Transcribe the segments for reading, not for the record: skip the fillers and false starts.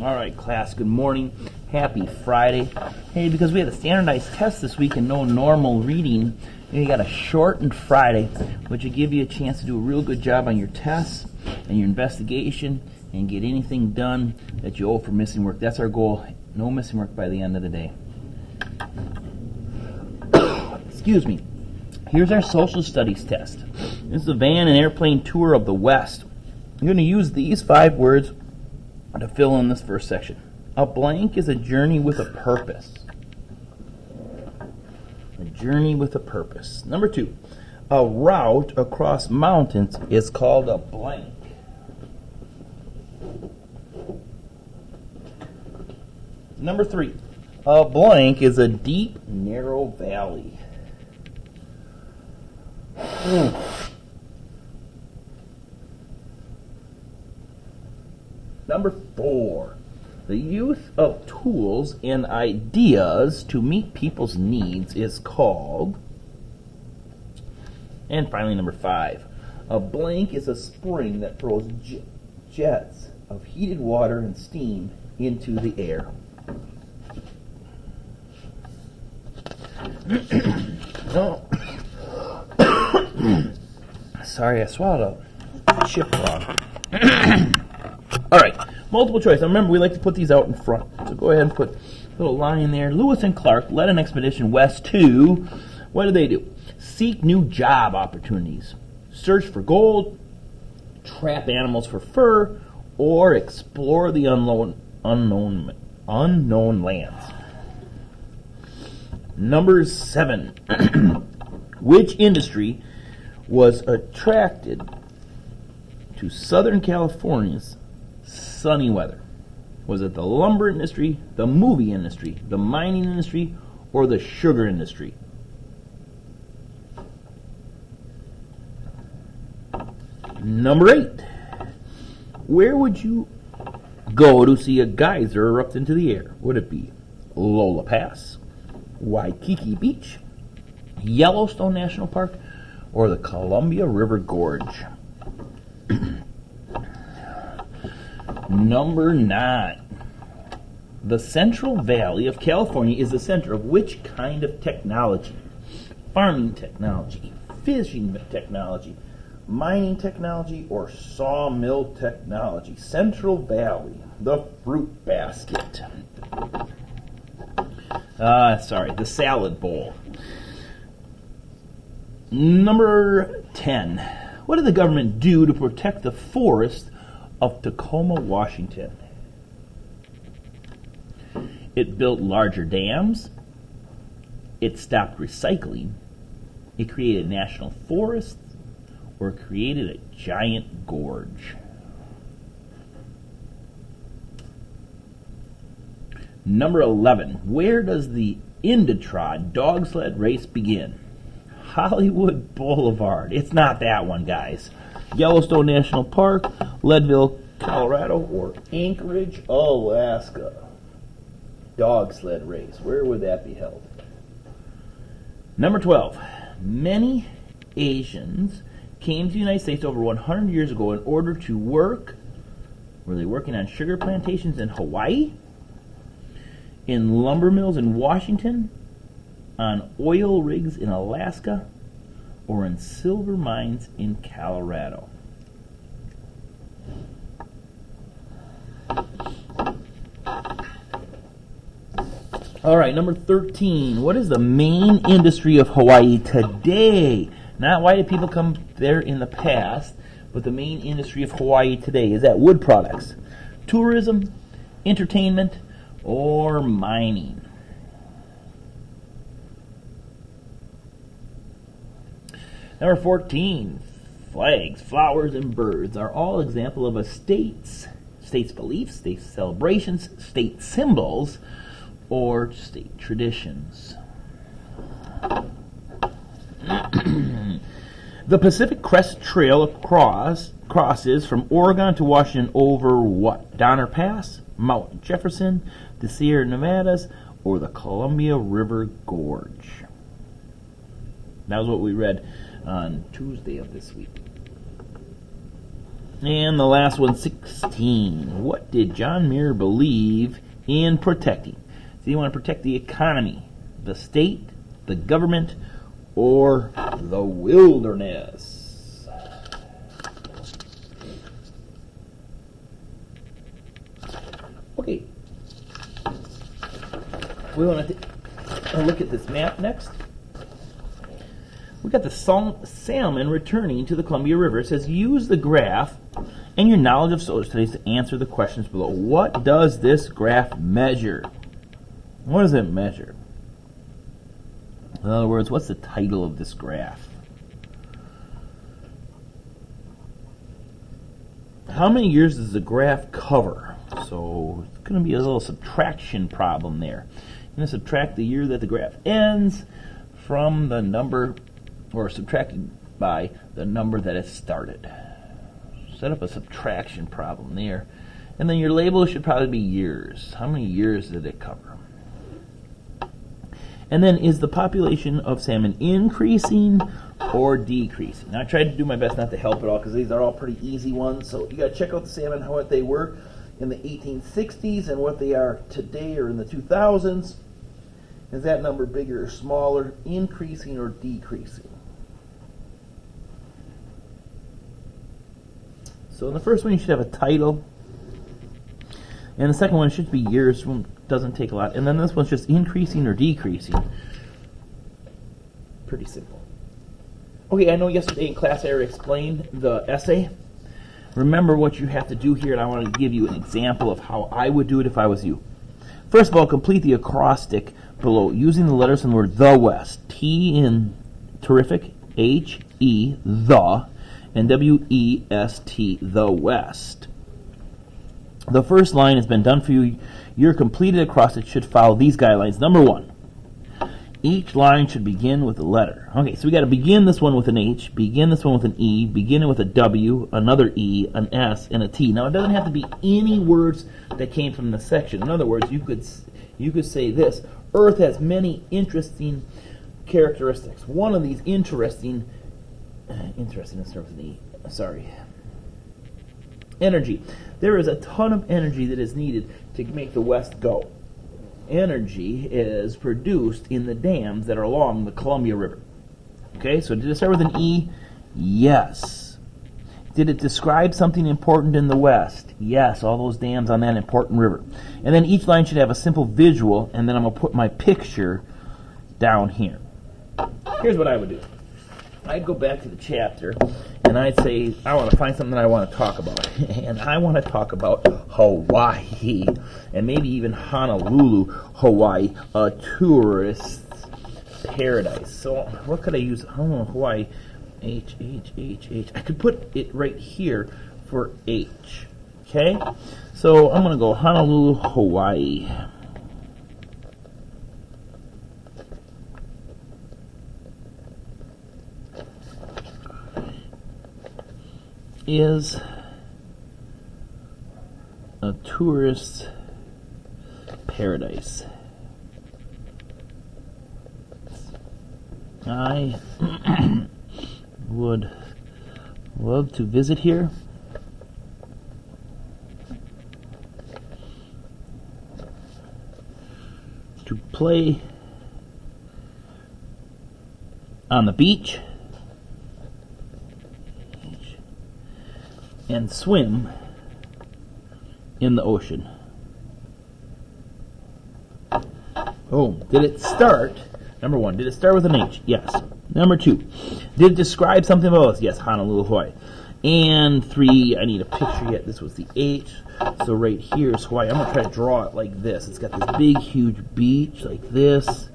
All right, class, good morning. Happy Friday. Hey, because we had a standardized test this week and no normal reading, you got a shortened Friday, which will give you a chance to do a real good job on your tests and your investigation and get anything done that you owe for missing work. That's our goal. No missing work by the end of the day. Excuse me. Here's our social studies test. This is a van and airplane tour of the West. You're going to use these 5 words to fill in this first section. A blank is a journey with a purpose. A journey with a purpose. Number 2, a route across mountains is called a blank. Number 3, a blank is a deep, narrow valley. Number 4, the use of tools and ideas to meet people's needs is called. And finally, number 5, a blank is a spring that throws jets of heated water and steam into the air. No. Sorry, I swallowed a chip wrong. All right, multiple choice. Now remember, we like to put these out in front. So go ahead and put a little line there. Lewis and Clark led an expedition west to, what did they do? Seek new job opportunities, search for gold, trap animals for fur, or explore the unknown lands. Number 7. Which industry was attracted to Southern California's sunny weather? Was it the lumber industry, the movie industry, the mining industry, or the sugar industry? Number 8. Where would you go to see a geyser erupt into the air? Would it be Lola Pass, Waikiki Beach, Yellowstone National Park, or the Columbia River Gorge? Number 9. The Central Valley of California is the center of which kind of technology? Farming technology, fishing technology, mining technology, or sawmill technology? Central Valley, the fruit basket. The salad bowl. Number 10. What did the government do to protect the forest of Tacoma, Washington? It built larger dams. It stopped recycling. It created national forests, or created a giant gorge. Number 11. Where does the Indiatrod dog sled race begin? Hollywood Boulevard. It's not that one, guys. Yellowstone National Park, Leadville, Colorado, or Anchorage, Alaska. Dog sled race. Where would that be held? Number 12. Many Asians came to the United States over 100 years ago in order to work. Were they working on sugar plantations in Hawaii? In lumber mills in Washington? On oil rigs in Alaska? Or in silver mines in Colorado? All right, number 13. What is the main industry of Hawaii today? Not why did people come there in the past, but the main industry of Hawaii today. Is that wood products, tourism, entertainment, or mining? Number 14. Flags, flowers, and birds are all examples of a state's beliefs, state celebrations, state symbols, or state traditions. The Pacific Crest Trail crosses from Oregon to Washington over what? Donner Pass, Mount Jefferson, the Sierra Nevadas, or the Columbia River Gorge? That was what we read on Tuesday of this week. And the last one, 16. What did John Muir believe in protecting? Do you want to protect the economy, the state, the government, or the wilderness? Okay. We want to look at this map next. We got the salmon returning to the Columbia River. It says use the graph and your knowledge of solar studies to answer the questions below. What does this graph measure? What does it measure? In other words, what's the title of this graph? How many years does the graph cover? So it's going to be a little subtraction problem there. You're going to subtract the year that the graph ends from the number, or subtracted by the number that it started. Set up a subtraction problem there. And then your label should probably be years. How many years did it cover? And then, is the population of salmon increasing or decreasing? Now, I tried to do my best not to help at all because these are all pretty easy ones. So you got to check out the salmon, what they were in the 1860s and what they are today or in the 2000s. Is that number bigger or smaller, increasing or decreasing? So in the first one, you should have a title. And the second one should be years. Doesn't take a lot. And then this one's just increasing or decreasing. Pretty simple. Okay, I know yesterday in class I already explained the essay. Remember what you have to do here, and I want to give you an example of how I would do it if I was you. First of all, complete the acrostic below using the letters in the word the West. T in terrific, H-E, the, and W-E-S-T, the West. The first line has been done for you. Your completed acrostic should follow these guidelines. Number 1, each line should begin with a letter. Okay, so we got to begin this one with an H, begin this one with an E, begin it with a W, another E, an S, and a T. Now, it doesn't have to be any words that came from the section. In other words, you could say this: Earth has many interesting characteristics. One of these interesting, let's start with an E. Energy. There is a ton of energy that is needed to make the West go. Energy is produced in the dams that are along the Columbia River. Okay, so did it start with an E? Yes. Did it describe something important in the West? Yes, all those dams on that important river. And then each line should have a simple visual, and then I'm going to put my picture down here. Here's what I would do. I'd go back to the chapter, and I'd say, I want to find something that I want to talk about. And I want to talk about Hawaii, and maybe even Honolulu, Hawaii, a tourist paradise. So what could I use? Hawaii, H. I could put it right here for H. Okay? So I'm going to go Honolulu, Hawaii. Is a tourist paradise. I would love to visit here. To play on the beach and swim in the ocean. Oh, did it start? Number 1, did it start with an H? Yes. Number 2, did it describe something about us? Yes, Honolulu, Hawaii. And 3, I need a picture yet. This was the H. So right here is Hawaii. I'm going to try to draw it like this. It's got this big, huge beach like this.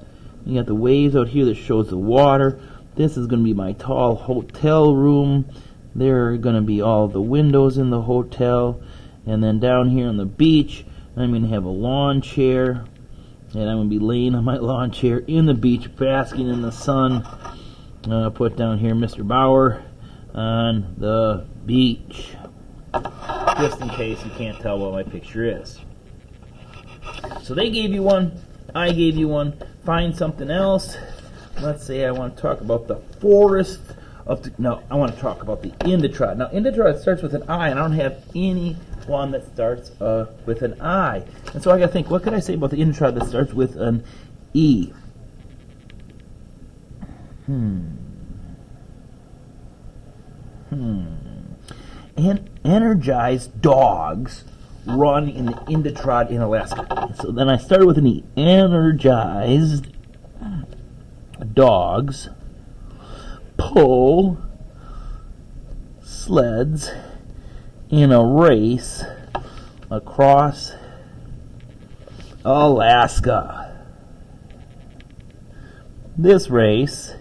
You got the waves out here that shows the water. This is going to be my tall hotel room. There are going to be all the windows in the hotel. And then down here on the beach, I'm going to have a lawn chair. And I'm going to be laying on my lawn chair in the beach, basking in the sun. I'll put down here Mr. Bauer on the beach. Just in case you can't tell what my picture is. So they gave you one. I gave you one. Find something else. Let's say I want to talk about the forest No, I want to talk about the Indetrod. Now, Indetrod starts with an I, and I don't have any one that starts with an I. And so I got to think, what could I say about the Indetrod that starts with an E? And energized dogs run in the Indetrod in Alaska. So then I started with an E. Energized dogs pull sleds in a race across Alaska. This race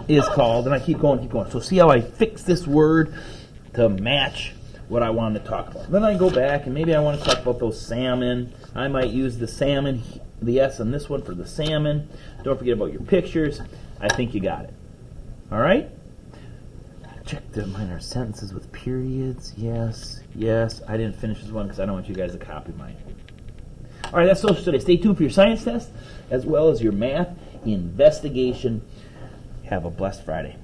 is called, and I keep going. So see how I fix this word to match what I wanted to talk about. Then I go back, and maybe I want to talk about those salmon. I might use the salmon, the S on this one for the salmon. Don't forget about your pictures. I think you got it. All right? Check the minor sentences with periods. Yes. I didn't finish this one because I don't want you guys to copy mine. All right, that's social today. Stay tuned for your science test as well as your math investigation. Have a blessed Friday.